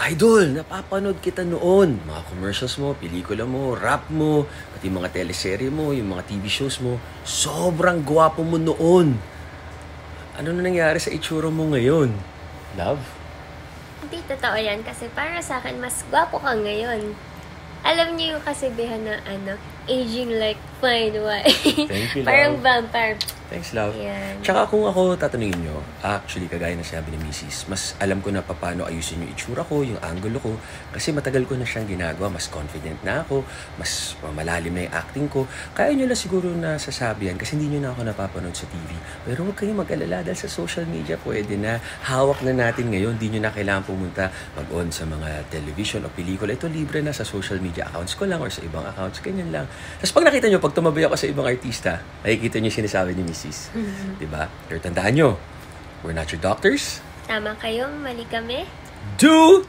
Idol, napapanood kita noon. Mga commercials mo, pelikula mo, rap mo, pati mga teleserye mo, yung mga TV shows mo. Sobrang gwapo mo noon. Ano na nangyari sa itsura mo ngayon? Love? Hindi totoo yan kasi para sa akin, mas gwapo ka ngayon. Alam niyo yung kasabihan na aging like fine wine. Thank you, Parang love. vampire. Thanks, love. Yan. Tsaka kung ako tatanungin nyo, actually, kagaya na sinabi ni Mrs., mas alam ko na paano ayusin yung itsura ko, yung angulo ko, kasi matagal ko na siyang ginagawa, mas confident na ako, mas malalim na yung acting ko. Kaya nyo lang siguro na sasabihan, kasi hindi nyo na ako napapanood sa TV. Pero huwag kayong mag-alala dahil sa social media, pwede na. Hawak na natin ngayon, hindi nyo na kailangan pumunta mag-on sa mga television o pelikula. Ito libre na sa social media accounts ko lang or sa ibang accounts, ganyan lang. Tapos pag nakita nyo, pag tumabi ako sa ibang artista, nakikita nyo yung sinasabi ni Mrs. Diba? Pero tandaan nyo, we're not your doctors. Tama kayo, mali kami. Do